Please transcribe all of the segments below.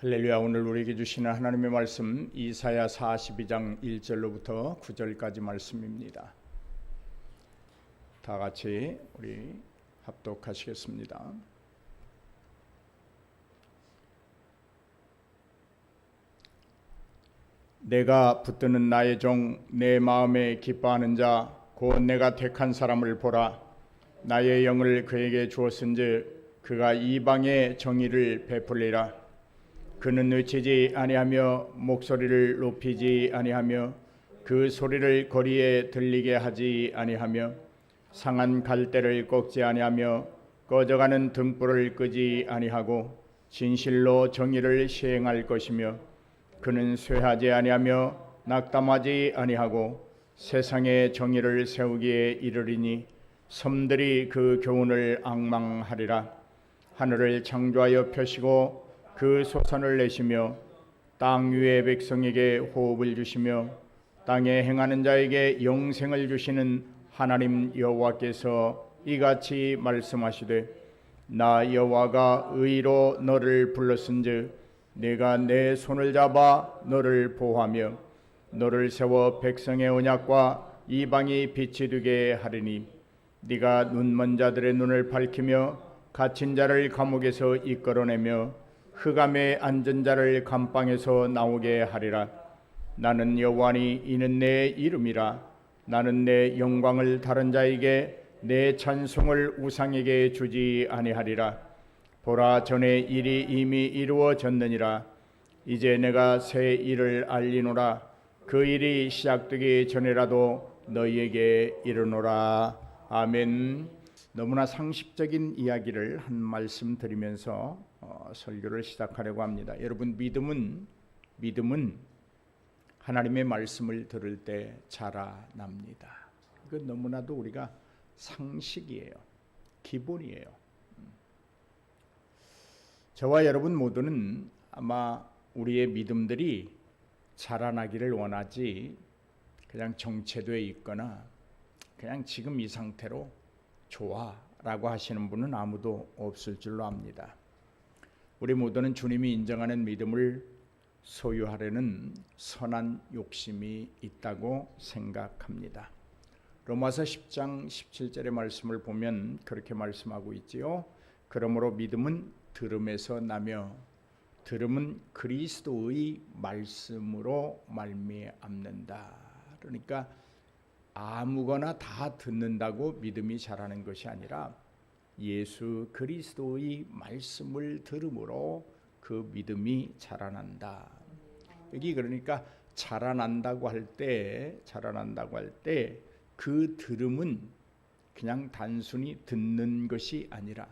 할렐루야. 오늘 우리에게 주시는 하나님의 말씀 이사야 42장 1절로부터 9절까지 말씀입니다. 다 같이 우리 합독하시겠습니다. 내가 붙드는 나의 종 내 마음에 기뻐하는 자 곧 내가 택한 사람을 보라. 나의 영을 그에게 주었은즉 그가 이방의 정의를 베풀리라. 그는 외치지 아니하며 목소리를 높이지 아니하며 그 소리를 거리에 들리게 하지 아니하며 상한 갈대를 꺾지 아니하며 꺼져가는 등불을 끄지 아니하고 진실로 정의를 시행할 것이며 그는 쇠하지 아니하며 낙담하지 아니하고 세상에 정의를 세우기에 이르리니 섬들이 그 교훈을 앙망하리라. 하늘을 창조하여 펴시고 그 소선을 내시며 땅 위의 백성에게 호흡을 주시며 땅에 행하는 자에게 영생을 주시는 하나님 여호와께서 이같이 말씀하시되 나 여호와가 의로 너를 불렀은즉 내가 내 손을 잡아 너를 보호하며 너를 세워 백성의 언약과 이방이 빛이 되게 하리니 네가 눈먼 자들의 눈을 밝히며 갇힌 자를 감옥에서 이끌어내며 흑암에 앉은 자를 감방에서 나오게 하리라. 나는 여호와니 이는 내 이름이라. 나는 내 영광을 다른 자에게 내 찬송을 우상에게 주지 아니하리라. 보라, 전에 일이 이미 이루어졌느니라. 이제 내가 새 일을 알리노라. 그 일이 시작되기 전에라도 너희에게 이르노라. 아멘. 너무나 상식적인 이야기를 한 말씀 드리면서 설교를 시작하려고 합니다. 여러분, 믿음은 하나님의 말씀을 들을 때 자라납니다. 이건 너무나도 우리가 상식이에요. 기본이에요. 저와 여러분 모두는 아마 우리의 믿음들이 자라나기를 원하지 그냥 정체되어 있거나 그냥 지금 이 상태로 좋아라고 하시는 분은 아무도 없을 줄로 압니다. 우리 모두는 주님이 인정하는 믿음을 소유하려는 선한 욕심이 있다고 생각합니다. 로마서 10장 17절의 말씀을 보면 그렇게 말씀하고 있지요. 그러므로 믿음은 들음에서 나며 들음은 그리스도의 말씀으로 말미암는다. 그러니까 아무거나 다 듣는다고 믿음이 자라는 것이 아니라 예수 그리스도의 말씀을 들음으로 그 믿음이 자라난다. 여기 그러니까 자라난다고 할 때 그 들음은 그냥 단순히 듣는 것이 아니라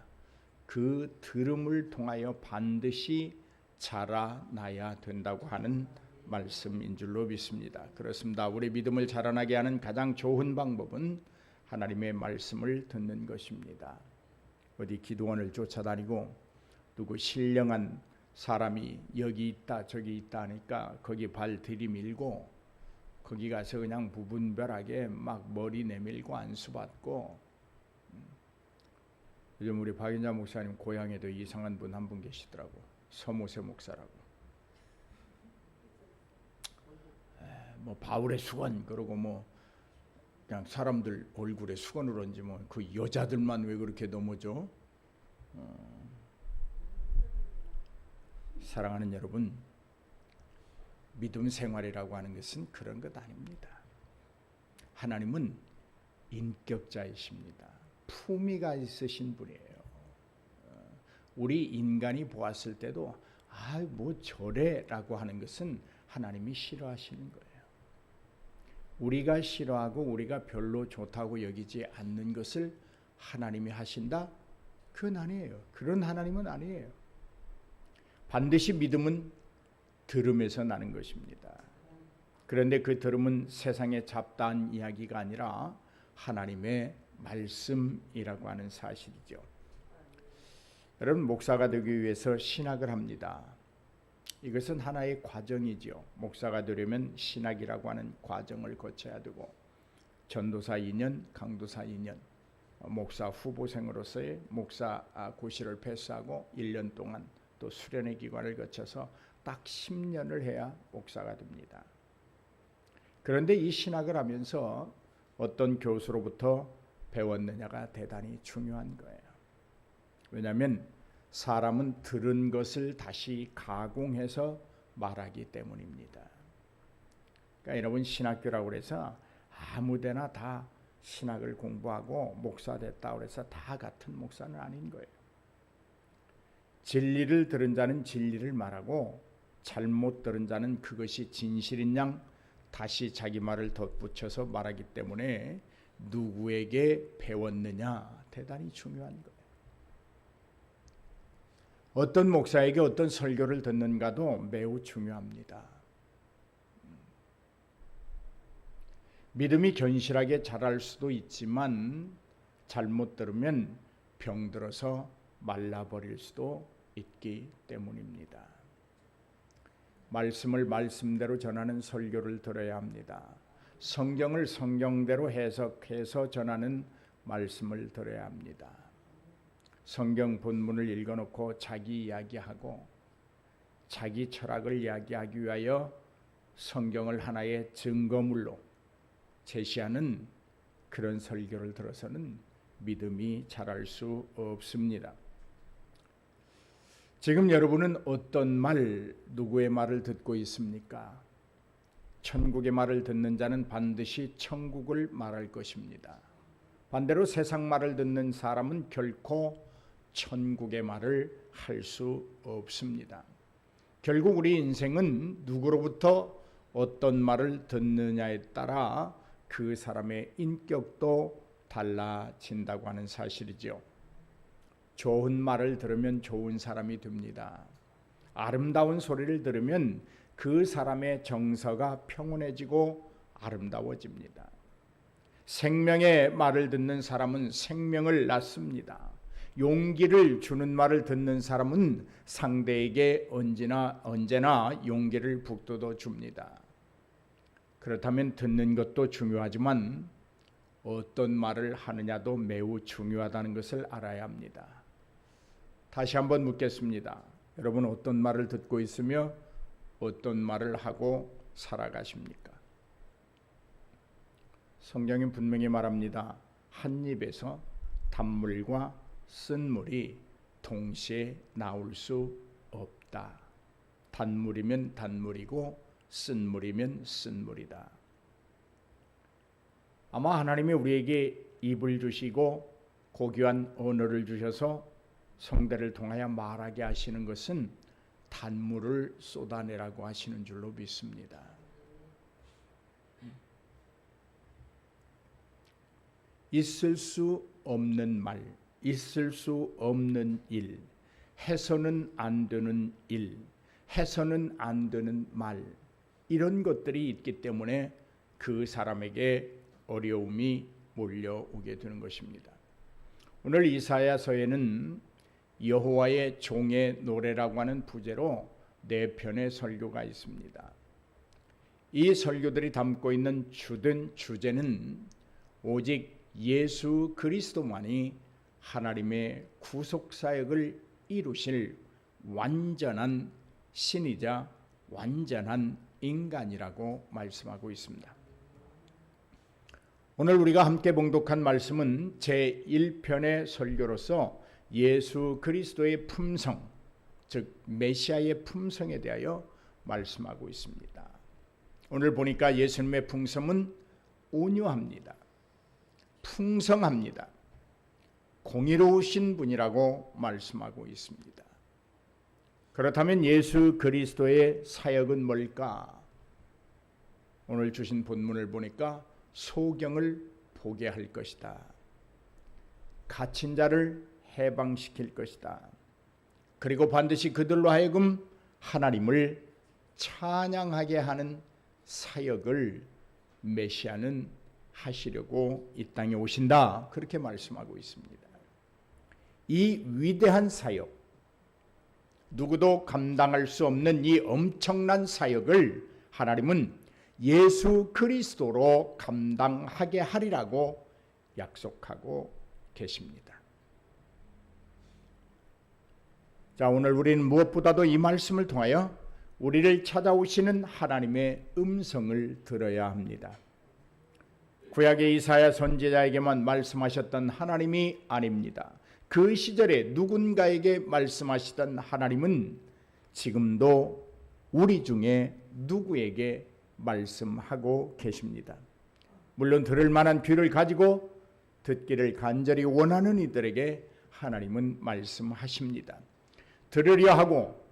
그 들음을 통하여 반드시 자라나야 된다고 하는 말씀인 줄로 믿습니다. 그렇습니다. 우리 믿음을 자라나게 하는 가장 좋은 방법은 하나님의 말씀을 듣는 것입니다. 어디 기도원을 쫓아다니고 누구 신령한 사람이 여기 있다 저기 있다 하니까 거기 발 들이밀고 거기 가서 그냥 부분별하게 막 머리 내밀고 안수받고. 요즘 우리 박인자 목사님 고향에도 이상한 분 한 분 계시더라고. 서모세 목사라고. 뭐 바울의 수건 그러고 뭐 그냥 사람들 얼굴에 수건을 얹지 뭐 그 여자들만 왜 그렇게 넘어져? 사랑하는 여러분, 믿음 생활이라고 하는 것은 그런 것 아닙니다. 하나님은 인격자이십니다. 품위가 있으신 분이에요. 우리 인간이 보았을 때도 뭐 저래라고 하는 것은 하나님이 싫어하시는 거예요. 우리가 싫어하고 우리가 별로 좋다고 여기지 않는 것을 하나님이 하신다? 그건 아니에요. 그런 하나님은 아니에요. 반드시 믿음은 들음에서 나는 것입니다. 그런데 그 들음은 세상의 잡다한 이야기가 아니라 하나님의 말씀이라고 하는 사실이죠. 여러분, 목사가 되기 위해서 신학을 합니다. 이것은 하나의 과정이지요. 목사가 되려면 신학이라고 하는 과정을 거쳐야 되고 전도사 2년, 강도사 2년, 목사 후보생으로서의 목사 고시를 패스하고 1년 동안 또 수련의 기관을 거쳐서 딱 10년을 해야 목사가 됩니다. 그런데 이 신학을 하면서 어떤 교수로부터 배웠느냐가 대단히 중요한 거예요. 왜냐하면 사람은 들은 것을 다시 가공해서 말하기 때문입니다. 그러니까 여러분 신학교라고 해서 아무데나 다 신학을 공부하고 목사 됐다고 해서 다 같은 목사는 아닌 거예요. 진리를 들은 자는 진리를 말하고 잘못 들은 자는 그것이 진실인 양 다시 자기 말을 덧붙여서 말하기 때문에 누구에게 배웠느냐 대단히 중요한 거예요. 어떤 목사에게 어떤 설교를 듣는가도 매우 중요합니다. 믿음이 견실하게 자랄 수도 있지만 잘못 들으면 병들어서 말라버릴 수도 있기 때문입니다. 말씀을 말씀대로 전하는 설교를 들어야 합니다. 성경을 성경대로 해석해서 전하는 말씀을 들어야 합니다. 성경 본문을 읽어놓고 자기 이야기하고 자기 철학을 이야기하기 위하여 성경을 하나의 증거물로 제시하는 그런 설교를 들어서는 믿음이 자랄 수 없습니다. 지금 여러분은 어떤 말, 누구의 말을 듣고 있습니까? 천국의 말을 듣는 자는 반드시 천국을 말할 것입니다. 반대로 세상 말을 듣는 사람은 결코 천국의 말을 할 수 없습니다. 결국 우리 인생은 누구로부터 어떤 말을 듣느냐에 따라 그 사람의 인격도 달라진다고 하는 사실이죠. 좋은 말을 들으면 좋은 사람이 됩니다. 아름다운 소리를 들으면 그 사람의 정서가 평온해지고 아름다워집니다. 생명의 말을 듣는 사람은 생명을 낳습니다. 용기를 주는 말을 듣는 사람은 상대에게 언제나 용기를 북돋워 줍니다. 그렇다면 듣는 것도 중요하지만 어떤 말을 하느냐도 매우 중요하다는 것을 알아야 합니다. 다시 한번 묻겠습니다. 여러분 어떤 말을 듣고 있으며 어떤 말을 하고 살아가십니까? 성경은 분명히 말합니다. 한 입에서 단물과 쓴물이 동시에 나올 수 없다. 단물이면 단물이고 쓴물이면 쓴물이다. 아마 하나님이 우리에게 입을 주시고 고귀한 언어를 주셔서 성대를 통하여 말하게 하시는 것은 단물을 쏟아내라고 하시는 줄로 믿습니다. 있을 수 없는 말, 있을 수 없는 일, 해서는 안 되는 일, 해서는 안 되는 말, 이런 것들이 있기 때문에 그 사람에게 어려움이 몰려오게 되는 것입니다. 오늘 이사야서에는 여호와의 종의 노래라고 하는 부제로 4편의 설교가 있습니다. 이 설교들이 담고 있는 주된 주제는 오직 예수 그리스도만이 하나님의 구속사역을 이루실 완전한 신이자 완전한 인간이라고 말씀하고 있습니다. 오늘 우리가 함께 봉독한 말씀은 제1편의 설교로서 예수 그리스도의 품성, 즉 메시아의 품성에 대하여 말씀하고 있습니다. 오늘 보니까 예수님의 품성은 온유합니다. 풍성합니다. 공의로우신 분이라고 말씀하고 있습니다. 그렇다면 예수 그리스도의 사역은 뭘까? 오늘 주신 본문을 보니까 소경을 보게 할 것이다. 갇힌 자를 해방시킬 것이다. 그리고 반드시 그들로 하여금 하나님을 찬양하게 하는 사역을 메시아는 하시려고 이 땅에 오신다. 그렇게 말씀하고 있습니다. 이 위대한 사역, 누구도 감당할 수 없는 이 엄청난 사역을 하나님은 예수 그리스도로 감당하게 하리라고 약속하고 계십니다. 자, 오늘 우리는 무엇보다도 이 말씀을 통하여 우리를 찾아오시는 하나님의 음성을 들어야 합니다. 구약의 이사야 선지자에게만 말씀하셨던 하나님이 아닙니다. 그 시절에 누군가에게 말씀하시던 하나님은 지금도 우리 중에 누구에게 말씀하고 계십니다. 물론 들을 만한 귀를 가지고 듣기를 간절히 원하는 이들에게 하나님은 말씀하십니다. 들으려 하고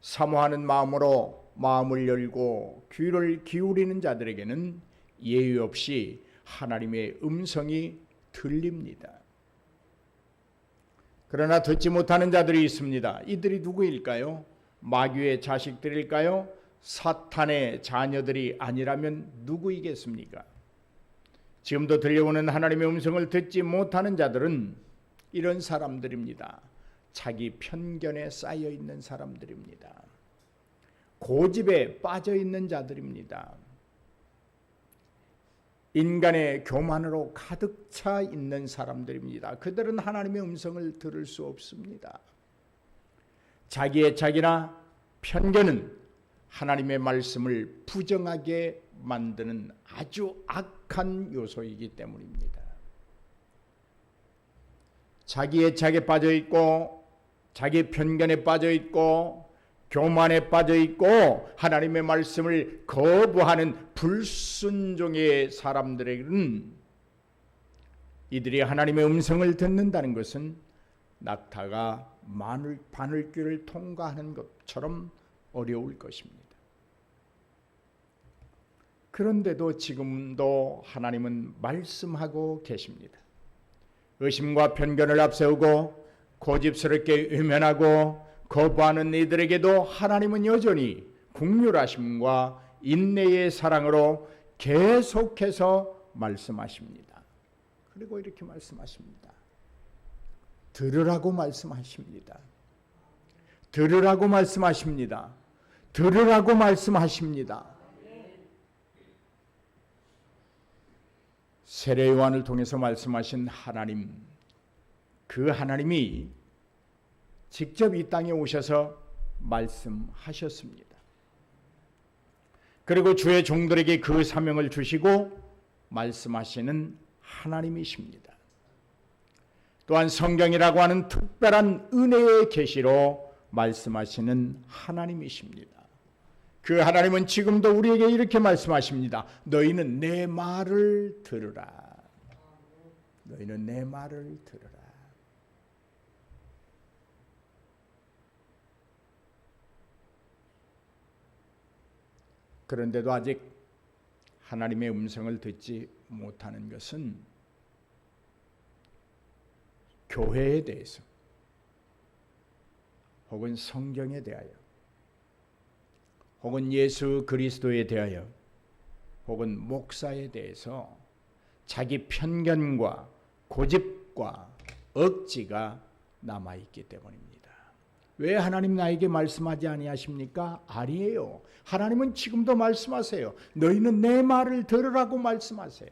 사모하는 마음으로 마음을 열고 귀를 기울이는 자들에게는 예의 없이 하나님의 음성이 들립니다. 그러나 듣지 못하는 자들이 있습니다. 이들이 누구일까요? 마귀의 자식들일까요? 사탄의 자녀들이 아니라면 누구이겠습니까? 지금도 들려오는 하나님의 음성을 듣지 못하는 자들은 이런 사람들입니다. 자기 편견에 쌓여 있는 사람들입니다. 고집에 빠져 있는 자들입니다. 인간의 교만으로 가득 차 있는 사람들입니다. 그들은 하나님의 음성을 들을 수 없습니다. 자기의 착이나 편견은 하나님의 말씀을 부정하게 만드는 아주 악한 요소이기 때문입니다. 자기의 착에 빠져 있고 자기 편견에 빠져 있고 교만에 빠져 있고 하나님의 말씀을 거부하는 불순종의 사람들에게는 이들이 하나님의 음성을 듣는다는 것은 낙타가 바늘길을 통과하는 것처럼 어려울 것입니다. 그런데도 지금도 하나님은 말씀하고 계십니다. 의심과 편견을 앞세우고 고집스럽게 외면하고 거부하는 이들에게도 하나님은 여전히 긍휼하심과 인내의 사랑으로 계속해서 말씀하십니다. 그리고 이렇게 말씀하십니다. 들으라고 말씀하십니다. 들으라고 말씀하십니다. 들으라고 말씀하십니다. 세례 요한을 통해서 말씀하신 하나님, 그 하나님이 직접 이 땅에 오셔서 말씀하셨습니다. 그리고 주의 종들에게 그 사명을 주시고 말씀하시는 하나님이십니다. 또한 성경이라고 하는 특별한 은혜의 계시로 말씀하시는 하나님이십니다. 그 하나님은 지금도 우리에게 이렇게 말씀하십니다. 너희는 내 말을 들으라. 너희는 내 말을 들으라. 그런데도 아직 하나님의 음성을 듣지 못하는 것은 교회에 대해서 혹은 성경에 대하여 혹은 예수 그리스도에 대하여 혹은 목사에 대해서 자기 편견과 고집과 억지가 남아있기 때문입니다. 왜 하나님 나에게 말씀하지 아니하십니까? 아니에요. 하나님은 지금도 말씀하세요. 너희는 내 말을 들으라고 말씀하세요.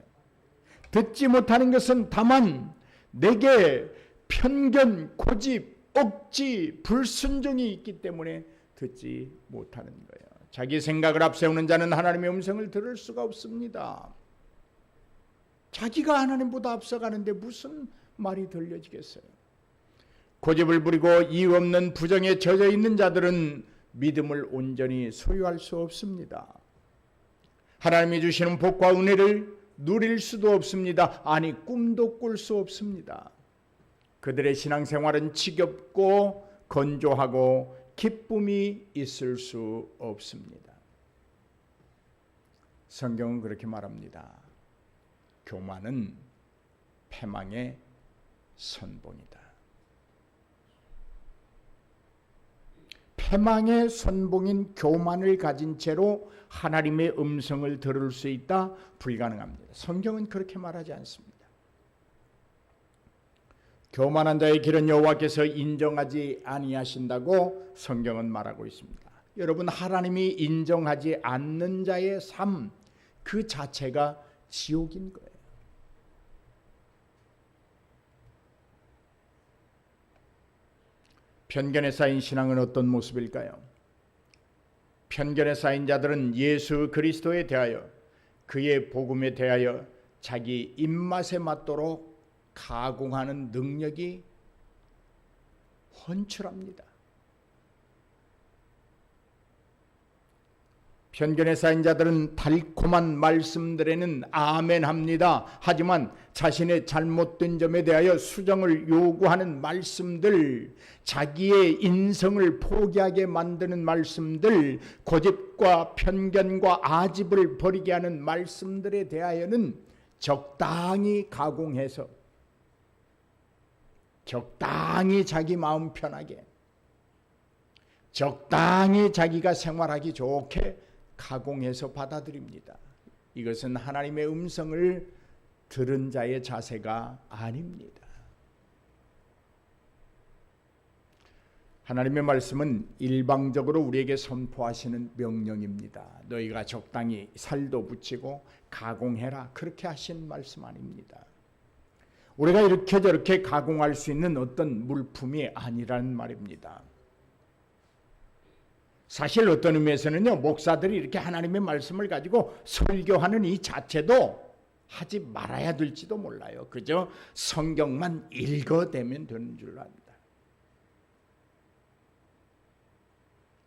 듣지 못하는 것은 다만 내게 편견, 고집, 억지, 불순종이 있기 때문에 듣지 못하는 거예요. 자기 생각을 앞세우는 자는 하나님의 음성을 들을 수가 없습니다. 자기가 하나님보다 앞서가는데 무슨 말이 들려지겠어요? 고집을 부리고 이유 없는 부정에 젖어 있는 자들은 믿음을 온전히 소유할 수 없습니다. 하나님이 주시는 복과 은혜를 누릴 수도 없습니다. 아니, 꿈도 꿀 수 없습니다. 그들의 신앙생활은 지겹고 건조하고 기쁨이 있을 수 없습니다. 성경은 그렇게 말합니다. 교만은 패망의 선봉이다. 패망의 선봉인 교만을 가진 채로 하나님의 음성을 들을 수 있다? 불가능합니다. 성경은 그렇게 말하지 않습니다. 교만한 자의 길은 여호와께서 인정하지 아니하신다고 성경은 말하고 있습니다. 여러분, 하나님이 인정하지 않는 자의 삶 그 자체가 지옥인 거예요. 편견에 쌓인 신앙은 어떤 모습일까요? 편견에 쌓인 자들은 예수 그리스도에 대하여, 그의 복음에 대하여 자기 입맛에 맞도록 가공하는 능력이 헌칠합니다. 편견에 쌓인 자들은 달콤한 말씀들에는 아멘합니다. 하지만 자신의 잘못된 점에 대하여 수정을 요구하는 말씀들, 자기의 인성을 포기하게 만드는 말씀들, 고집과 편견과 아집을 버리게 하는 말씀들에 대하여는 적당히 가공해서 적당히 자기 마음 편하게, 적당히 자기가 생활하기 좋게 가공해서 받아들입니다. 이것은 하나님의 음성을 들은 자의 자세가 아닙니다. 하나님의 말씀은 일방적으로 우리에게 선포하시는 명령입니다. 너희가 적당히 살도 붙이고 가공해라, 그렇게 하신 말씀 아닙니다. 우리가 이렇게 저렇게 가공할 수 있는 어떤 물품이 아니라는 말입니다. 사실 어떤 의미에서는요, 목사들이 이렇게 하나님의 말씀을 가지고 설교하는 이 자체도 하지 말아야 될지도 몰라요. 그저 성경만 읽어대면 되는 줄로 압니다.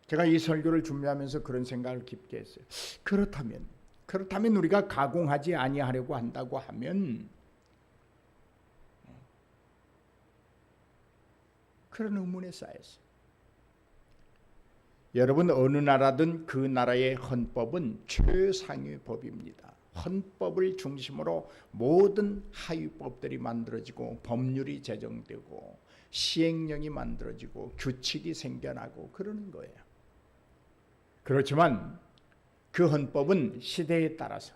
제가 이 설교를 준비하면서 그런 생각을 깊게 했어요. 그렇다면 우리가 가공하지 아니하려고 한다고 하면 그런 의문에 쌓였어요. 여러분, 어느 나라든 그 나라의 헌법은 최상위 법입니다. 헌법을 중심으로 모든 하위법들이 만들어지고 법률이 제정되고 시행령이 만들어지고 규칙이 생겨나고 그러는 거예요. 그렇지만 그 헌법은 시대에 따라서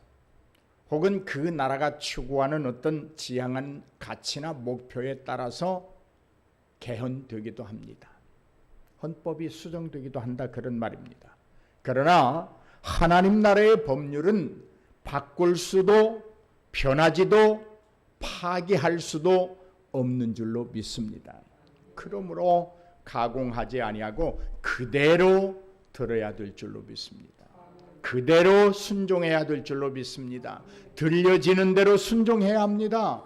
혹은 그 나라가 추구하는 어떤 지향한 가치나 목표에 따라서 개헌되기도 합니다. 헌법이 수정되기도 한다, 그런 말입니다. 그러나 하나님 나라의 법률은 바꿀 수도 변하지도 파기할 수도 없는 줄로 믿습니다. 그러므로 가공하지 아니하고 그대로 들어야 될 줄로 믿습니다. 그대로 순종해야 될 줄로 믿습니다. 들려지는 대로 순종해야 합니다.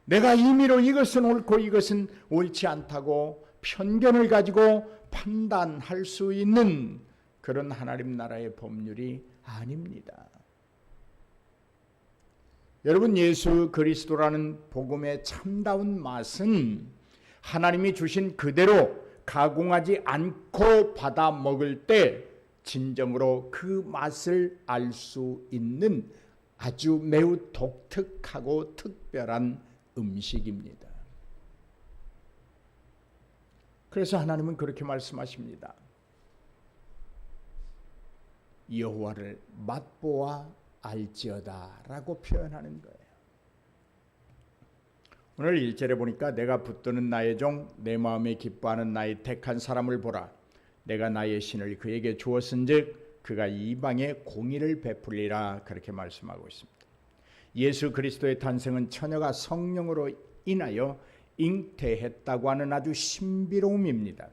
내가 임의로 이것은 옳고 이것은 옳지 않다고 편견을 가지고 판단할 수 있는 그런 하나님 나라의 법률이 아닙니다. 여러분, 예수 그리스도라는 복음의 참다운 맛은 하나님이 주신 그대로 가공하지 않고 받아 먹을 때 진정으로 그 맛을 알 수 있는 아주 매우 독특하고 특별한 음식입니다. 그래서 하나님은 그렇게 말씀하십니다. 여호와를 맛보아 알지어다 라고 표현하는 거예요. 오늘 1절에 보니까 내가 붙드는 나의 종, 내 마음에 기뻐하는 나의 택한 사람을 보라. 내가 나의 신을 그에게 주었은즉 그가 이방에 공의를 베풀리라, 그렇게 말씀하고 있습니다. 예수 그리스도의 탄생은 처녀가 성령으로 인하여 잉태했다고 하는 아주 신비로움입니다.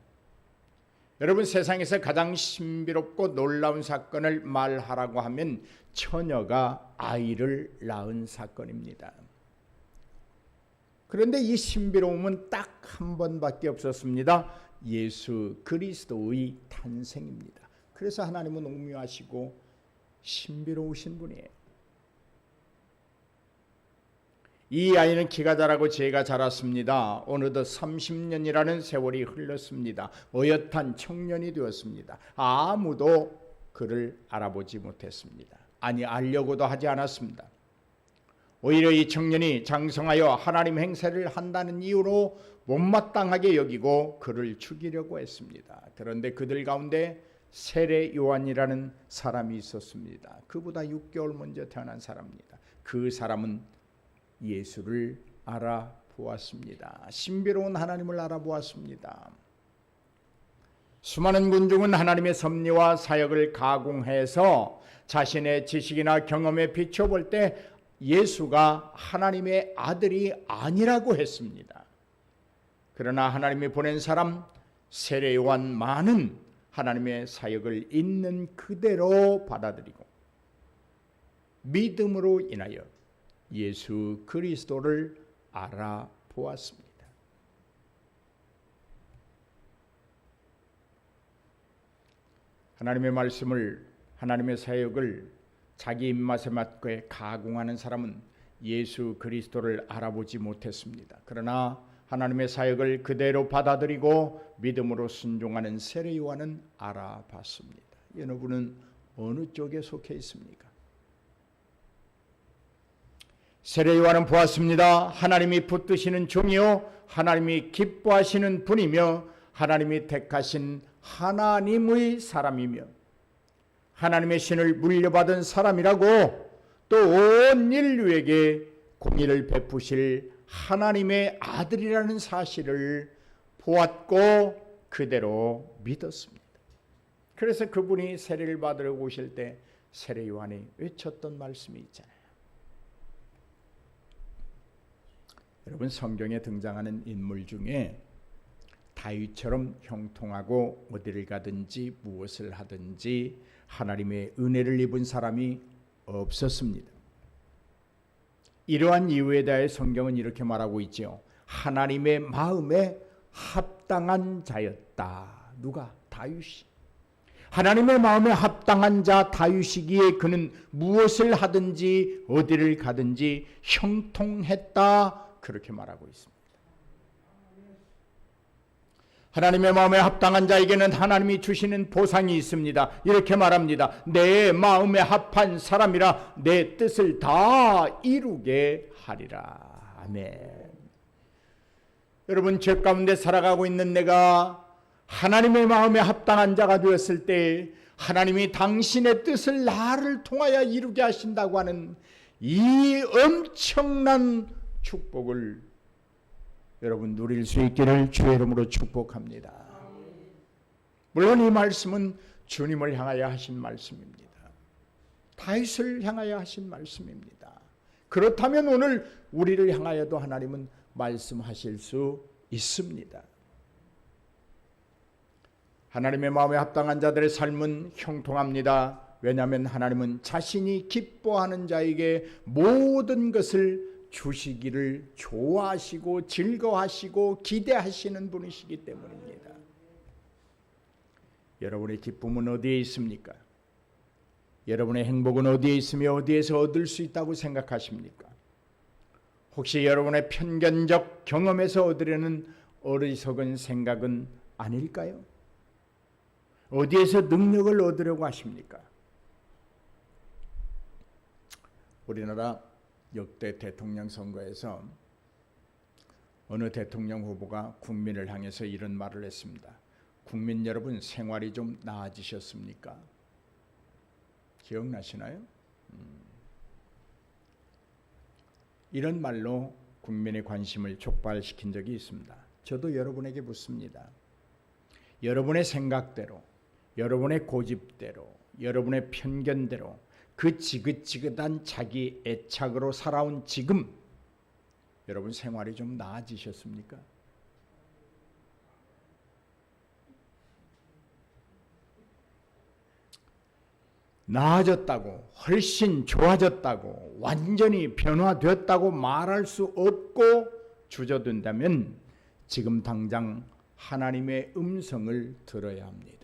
여러분, 세상에서 가장 신비롭고 놀라운 사건을 말하라고 하면 처녀가 아이를 낳은 사건입니다. 그런데 이 신비로움은 딱 한 번밖에 없었습니다. 예수 그리스도의 탄생입니다. 그래서 하나님은 오묘하시고 신비로우신 분이에요. 이 아이는 키가 자라고 지혜가 자랐습니다. 어느덧 30년이라는 세월이 흘렀습니다. 어엿한 청년이 되었습니다. 아무도 그를 알아보지 못했습니다. 아니, 알려고도 하지 않았습니다. 오히려 이 청년이 장성하여 하나님 행세를 한다는 이유로 못마땅하게 여기고 그를 죽이려고 했습니다. 그런데 그들 가운데 세례 요한이라는 사람이 있었습니다. 그보다 6개월 먼저 태어난 사람입니다. 그 사람은 예수를 알아보았습니다. 신비로운 하나님을 알아보았습니다. 수많은 군중은 하나님의 섭리와 사역을 가공해서 자신의 지식이나 경험에 비춰볼 때 예수가 하나님의 아들이 아니라고 했습니다. 그러나 하나님이 보낸 사람, 세례 요한 많은 하나님의 사역을 있는 그대로 받아들이고 믿음으로 인하여 예수 그리스도를 알아보았습니다. 하나님의 말씀을, 하나님의 사역을 자기 입맛에 맞게 가공하는 사람은 예수 그리스도를 알아보지 못했습니다. 그러나 하나님의 사역을 그대로 받아들이고 믿음으로 순종하는 세례 요한은 알아봤습니다. 여러분은 어느 쪽에 속해 있습니까? 세례 요한은 보았습니다. 하나님이 붙드시는 종이요 하나님이 기뻐하시는 분이며 하나님이 택하신 하나님의 사람이며 하나님의 신을 물려받은 사람이라고 또 온 인류에게 공의를 베푸실 하나님의 아들이라는 사실을 보았고 그대로 믿었습니다. 그래서 그분이 세례를 받으러 오실 때 세례 요한이 외쳤던 말씀이 있잖아요. 여러분, 성경에 등장하는 인물 중에 다윗처럼 형통하고 어디를 가든지 무엇을 하든지 하나님의 은혜를 입은 사람이 없었습니다. 이러한 이유에 대해 성경은 이렇게 말하고 있죠. 하나님의 마음에 합당한 자였다. 누가? 다윗이. 하나님의 마음에 합당한 자 다윗이기에 그는 무엇을 하든지 어디를 가든지 형통했다. 그렇게 말하고 있습니다. 하나님의 마음에 합당한 자에게는 하나님이 주시는 보상이 있습니다. 이렇게 말합니다. 내 마음에 합한 사람이라 내 뜻을 다 이루게 하리라. 아멘. 여러분, 죄 가운데 살아가고 있는 내가 하나님의 마음에 합당한 자가 되었을 때 하나님이 당신의 뜻을 나를 통하여 이루게 하신다고 하는 이 엄청난 축복을 여러분 누릴 수 있기를 주의 이름으로 축복합니다. 물론 이 말씀은 주님을 향하여 하신 말씀입니다. 다윗을 향하여 하신 말씀입니다. 그렇다면 오늘 우리를 향하여도 하나님은 말씀하실 수 있습니다. 하나님의 마음에 합당한 자들의 삶은 형통합니다. 왜냐하면 하나님은 자신이 기뻐하는 자에게 모든 것을 주시기를 좋아하시고 즐거워하시고 기대하시는 분이시기 때문입니다. 여러분의 기쁨은 어디에 있습니까? 여러분의 행복은 어디에 있으며 어디에서 얻을 수 있다고 생각하십니까? 혹시 여러분의 편견적 경험에서 얻으려는 어리석은 생각은 아닐까요? 어디에서 능력을 얻으려고 하십니까? 우리나라 역대 대통령 선거에서 어느 대통령 후보가 국민을 향해서 이런 말을 했습니다. 국민 여러분, 생활이 좀 나아지셨습니까? 기억나시나요? 이런 말로 국민의 관심을 촉발시킨 적이 있습니다. 저도 여러분에게 묻습니다. 여러분의 생각대로, 여러분의 고집대로, 여러분의 편견대로 그 지긋지긋한 자기 애착으로 살아온 지금 여러분 생활이 좀 나아지셨습니까? 나아졌다고, 훨씬 좋아졌다고, 완전히 변화되었다고 말할 수 없고 주저든다면 지금 당장 하나님의 음성을 들어야 합니다.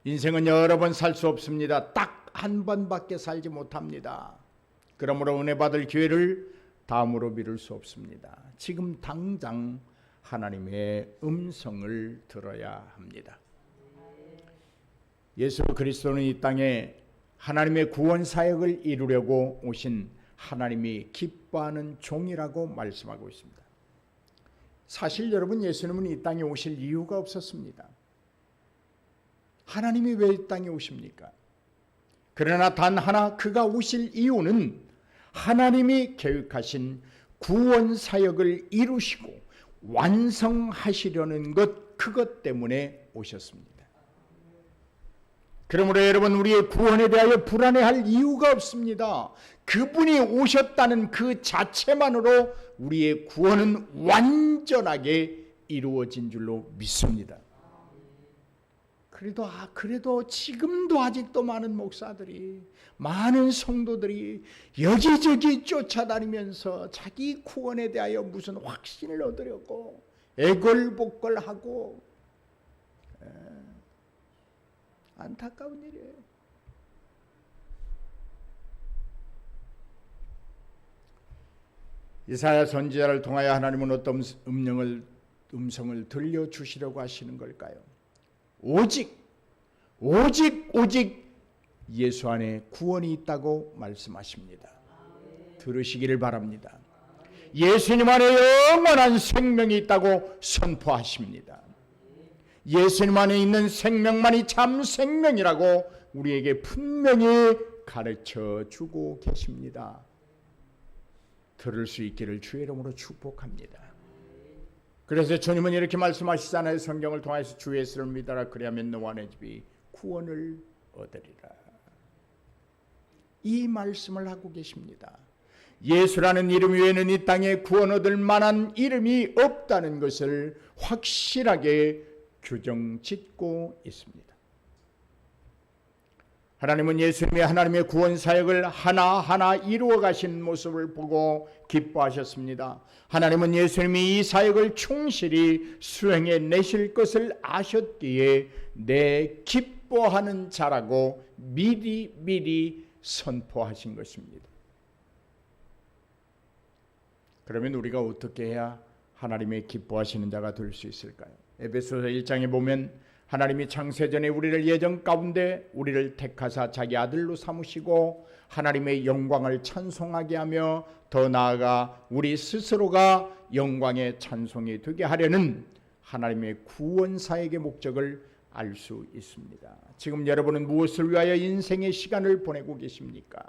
인생은 여러 번 살 수 없습니다. 딱 한 번밖에 살지 못합니다. 그러므로 은혜 받을 기회를 다음으로 미룰 수 없습니다. 지금 당장 하나님의 음성을 들어야 합니다. 예수 그리스도는 이 땅에 하나님의 구원 사역을 이루려고 오신 하나님이 기뻐하는 종이라고 말씀하고 있습니다. 사실 여러분, 예수님은 이 땅에 오실 이유가 없었습니다. 하나님이 왜 이 땅에 오십니까? 그러나 단 하나, 그가 오실 이유는 하나님이 계획하신 구원 사역을 이루시고 완성하시려는 것, 그것 때문에 오셨습니다. 그러므로 여러분, 우리의 구원에 대하여 불안해할 이유가 없습니다. 그분이 오셨다는 그 자체만으로 우리의 구원은 완전하게 이루어진 줄로 믿습니다. 그래도 지금도 아직도 많은 목사들이, 많은 성도들이 여기저기 쫓아다니면서 자기 구원에 대하여 무슨 확신을 얻으려고 애걸복걸하고, 안타까운 일이에요. 이사야 선지자를 통하여 하나님은 어떤 음성을 들려주시려고 하시는 걸까요? 오직 예수 안에 구원이 있다고 말씀하십니다. 들으시기를 바랍니다. 예수님 안에 영원한 생명이 있다고 선포하십니다. 예수님 안에 있는 생명만이 참 생명이라고 우리에게 분명히 가르쳐 주고 계십니다. 들을 수 있기를 주의 이름으로 축복합니다. 그래서 주님은 이렇게 말씀하시잖아요. 성경을 통해서 주 예수를 믿어라. 그리하면 너와 내 집이 구원을 얻으리라. 이 말씀을 하고 계십니다. 예수라는 이름 외에는 이 땅에 구원 얻을 만한 이름이 없다는 것을 확실하게 규정짓고 있습니다. 하나님은 예수님이 하나님의 구원 사역을 하나하나 이루어 가신 모습을 보고 기뻐하셨습니다. 하나님은 예수님이 이 사역을 충실히 수행해 내실 것을 아셨기에 내 기뻐하는 자라고 미리 선포하신 것입니다. 그러면 우리가 어떻게 해야 하나님의 기뻐하시는 자가 될 수 있을까요? 에베소서 1장에 보면 하나님이 창세전에 우리를 예정 가운데 우리를 택하사 자기 아들로 삼으시고 하나님의 영광을 찬송하게 하며 더 나아가 우리 스스로가 영광의 찬송이 되게 하려는 하나님의 구원사역의 목적을 알 수 있습니다. 지금 여러분은 무엇을 위하여 인생의 시간을 보내고 계십니까?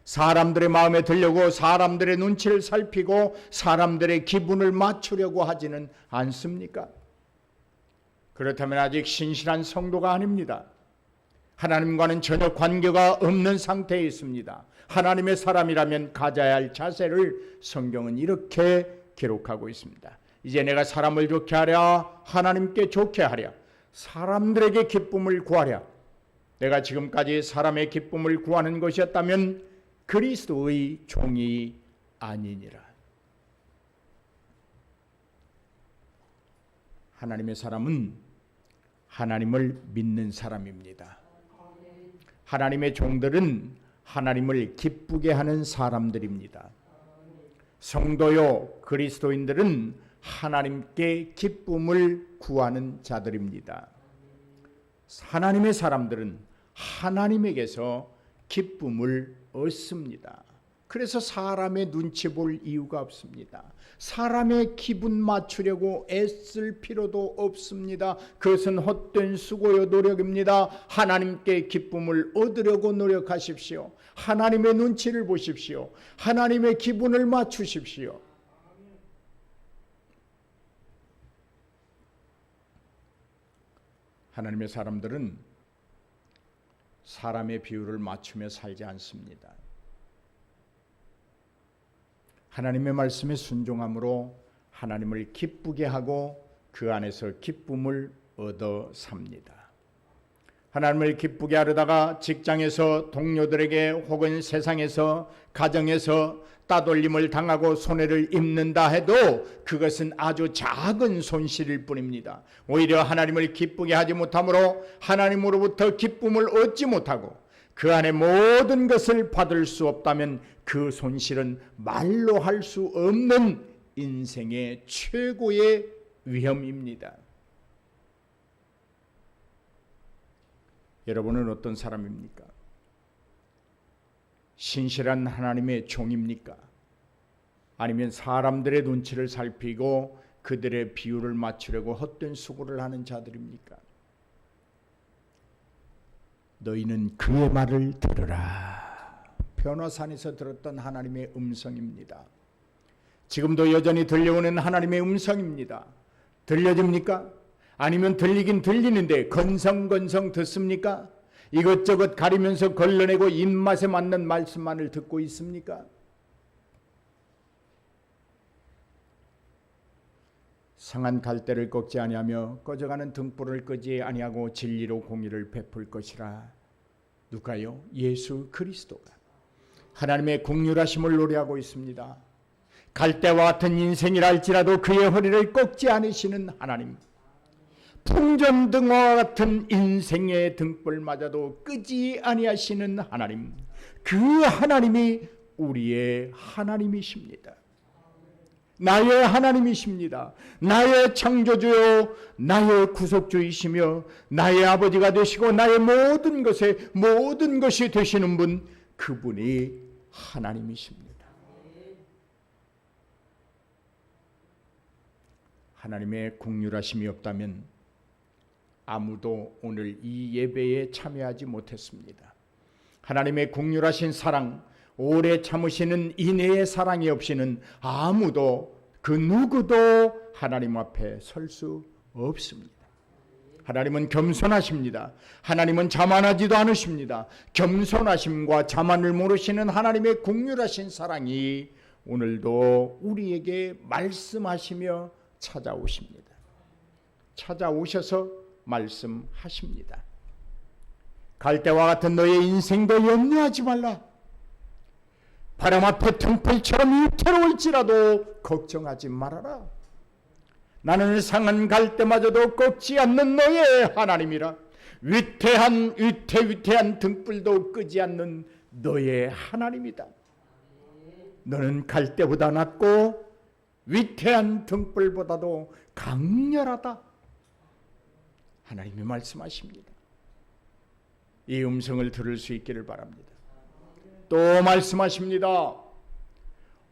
사람들의 마음에 들려고 사람들의 눈치를 살피고 사람들의 기분을 맞추려고 하지는 않습니까? 그렇다면 아직 신실한 성도가 아닙니다. 하나님과는 전혀 관계가 없는 상태에 있습니다. 하나님의 사람이라면 가져야 할 자세를 성경은 이렇게 기록하고 있습니다. 이제 내가 사람을 좋게 하랴, 하나님께 좋게 하랴, 사람들에게 기쁨을 구하랴. 내가 지금까지 사람의 기쁨을 구하는 것이었다면 그리스도의 종이 아니니라. 하나님의 사람은 하나님을 믿는 사람입니다. 하나님의 종들은 하나님을 기쁘게 하는 사람들입니다. 성도요 그리스도인들은 하나님께 기쁨을 구하는 자들입니다. 하나님의 사람들은 하나님에게서 기쁨을 얻습니다. 그래서 사람의 눈치 볼 이유가 없습니다. 사람의 기분 맞추려고 애쓸 필요도 없습니다. 그것은 헛된 수고요 노력입니다. 하나님께 기쁨을 얻으려고 노력하십시오. 하나님의 눈치를 보십시오. 하나님의 기분을 맞추십시오. 하나님의 사람들은 사람의 비율을 맞추며 살지 않습니다. 하나님의 말씀에 순종함으로 하나님을 기쁘게 하고 그 안에서 기쁨을 얻어 삽니다. 하나님을 기쁘게 하려다가 직장에서 동료들에게 혹은 세상에서 가정에서 따돌림을 당하고 손해를 입는다 해도 그것은 아주 작은 손실일 뿐입니다. 오히려 하나님을 기쁘게 하지 못함으로 하나님으로부터 기쁨을 얻지 못하고 그 안에 모든 것을 받을 수 없다면 그 손실은 말로 할 수 없는 인생의 최고의 위험입니다. 여러분은 어떤 사람입니까? 신실한 하나님의 종입니까? 아니면 사람들의 눈치를 살피고 그들의 비율을 맞추려고 헛된 수고를 하는 자들입니까? 너희는 그의 말을 들으라. 변화산에서 들었던 하나님의 음성입니다. 지금도 여전히 들려오는 하나님의 음성입니다. 들려집니까? 아니면 들리긴 들리는데 건성건성 듣습니까? 이것저것 가리면서 걸러내고 입맛에 맞는 말씀만을 듣고 있습니까? 상한 갈대를 꺾지 아니하며 꺼져가는 등불을 끄지 아니하고 진리로 공의를 베풀 것이라. 누가요? 예수 그리스도가 하나님의 긍휼하심을 노래하고 있습니다. 갈대와 같은 인생이라 할지라도 그의 허리를 꺾지 않으시는 하나님, 풍전등화와 같은 인생의 등불마저도 끄지 아니하시는 하나님, 그 하나님이 우리의 하나님이십니다. 나의 하나님이십니다. 나의 창조주요 나의 구속주이시며 나의 아버지가 되시고 나의 모든 것이 되시는 분, 그분이 하나님이십니다. 하나님의 긍휼하심이 없다면 아무도 오늘 이 예배에 참여하지 못했습니다. 하나님의 긍휼하신 사랑, 오래 참으시는 인애의 사랑이 없이는 아무도, 그 누구도 하나님 앞에 설 수 없습니다. 하나님은 겸손하십니다. 하나님은 자만하지도 않으십니다. 겸손하심과 자만을 모르시는 하나님의 긍휼하신 사랑이 오늘도 우리에게 말씀하시며 찾아오십니다. 찾아오셔서 말씀하십니다. 갈대와 같은 너의 인생도 염려하지 말라. 바람 앞에 등불처럼 위태로울지라도 걱정하지 말아라. 나는 상한 갈대마저도 꺾지 않는 너의 하나님이라. 위태한 등불도 끄지 않는 너의 하나님이다. 너는 갈대보다 낫고 위태한 등불보다도 강렬하다. 하나님이 말씀하십니다. 이 음성을 들을 수 있기를 바랍니다. 또 말씀하십니다.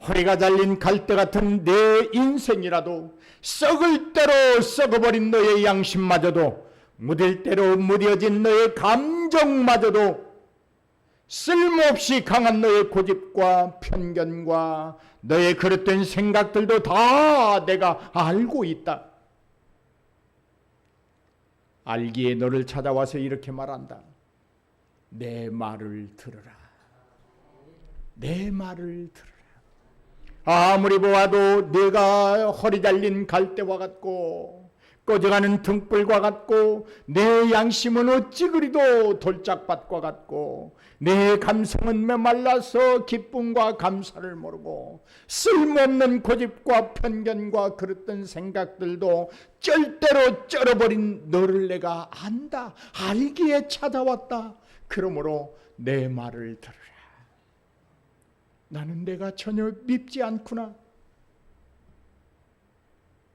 허리가 잘린 갈대 같은 내 인생이라도 썩을 대로 썩어버린 너의 양심마저도, 무딜 대로 무뎌진 너의 감정마저도, 쓸모없이 강한 너의 고집과 편견과 너의 그릇된 생각들도 다 내가 알고 있다. 알기에 너를 찾아와서 이렇게 말한다. 내 말을 들으라. 내 말을 들으라. 아무리 보아도 네가 허리 잘린 갈대와 같고 꺼져가는 등불과 같고, 내 양심은 어찌 그리도 돌짝밭과 같고, 내 감성은 메말라서 기쁨과 감사를 모르고, 쓸모없는 고집과 편견과 그릇된 생각들도 절대로 쩔어버린 너를 내가 안다. 알기에 찾아왔다. 그러므로 내 말을 들으라. 나는 내가 전혀 밉지 않구나.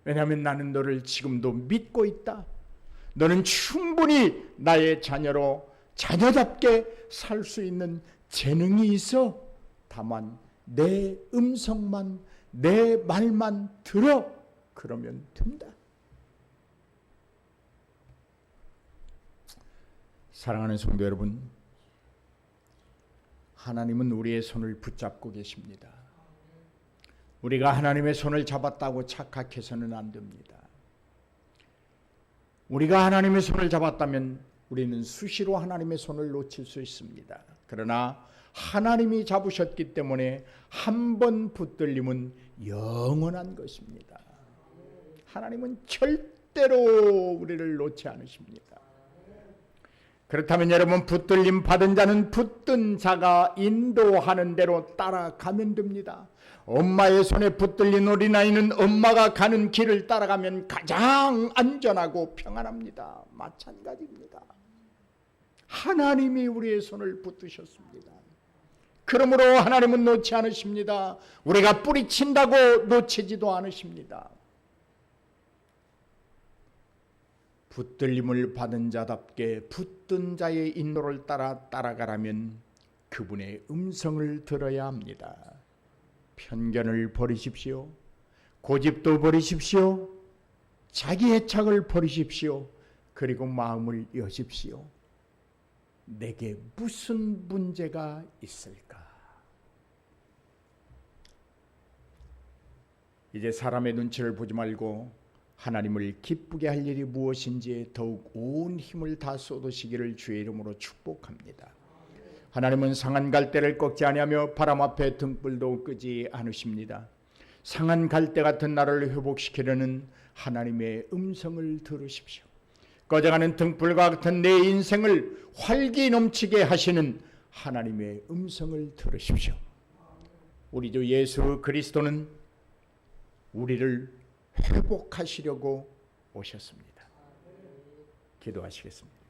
왜냐하면 나는 너를 지금도 믿고 있다. 너는 충분히 나의 자녀로 자녀답게 살 수 있는 재능이 있어. 다만 내 음성만, 내 말만 들어. 그러면 된다. 사랑하는 성도 여러분, 하나님은 우리의 손을 붙잡고 계십니다. 우리가 하나님의 손을 잡았다고 착각해서는 안 됩니다. 우리가 하나님의 손을 잡았다면 우리는 수시로 하나님의 손을 놓칠 수 있습니다. 그러나 하나님이 잡으셨기 때문에 한 번 붙들림은 영원한 것입니다. 하나님은 절대로 우리를 놓지 않으십니다. 그렇다면 여러분, 붙들림 받은 자는 붙든 자가 인도하는 대로 따라가면 됩니다. 엄마의 손에 붙들린 어린아이는 엄마가 가는 길을 따라가면 가장 안전하고 평안합니다. 마찬가지입니다. 하나님이 우리의 손을 붙드셨습니다. 그러므로 하나님은 놓지 않으십니다. 우리가 뿌리친다고 놓치지도 않으십니다. 붙들림을 받은 자답게 붙든 자의 인도를 따라가라면 그분의 음성을 들어야 합니다. 편견을 버리십시오. 고집도 버리십시오. 자기 애착을 버리십시오. 그리고 마음을 여십시오. 내게 무슨 문제가 있을까? 이제 사람의 눈치를 보지 말고 하나님을 기쁘게 할 일이 무엇인지 더욱 온 힘을 다 쏟으시기를 주의 이름으로 축복합니다. 하나님은 상한 갈대를 꺾지 아니하며 바람 앞에 등불도 끄지 않으십니다. 상한 갈대 같은 나를 회복시키려는 하나님의 음성을 들으십시오. 꺼져가는 등불과 같은 내 인생을 활기 넘치게 하시는 하나님의 음성을 들으십시오. 우리 주 예수 그리스도는 우리를 회복하시려고 오셨습니다. 기도하시겠습니다.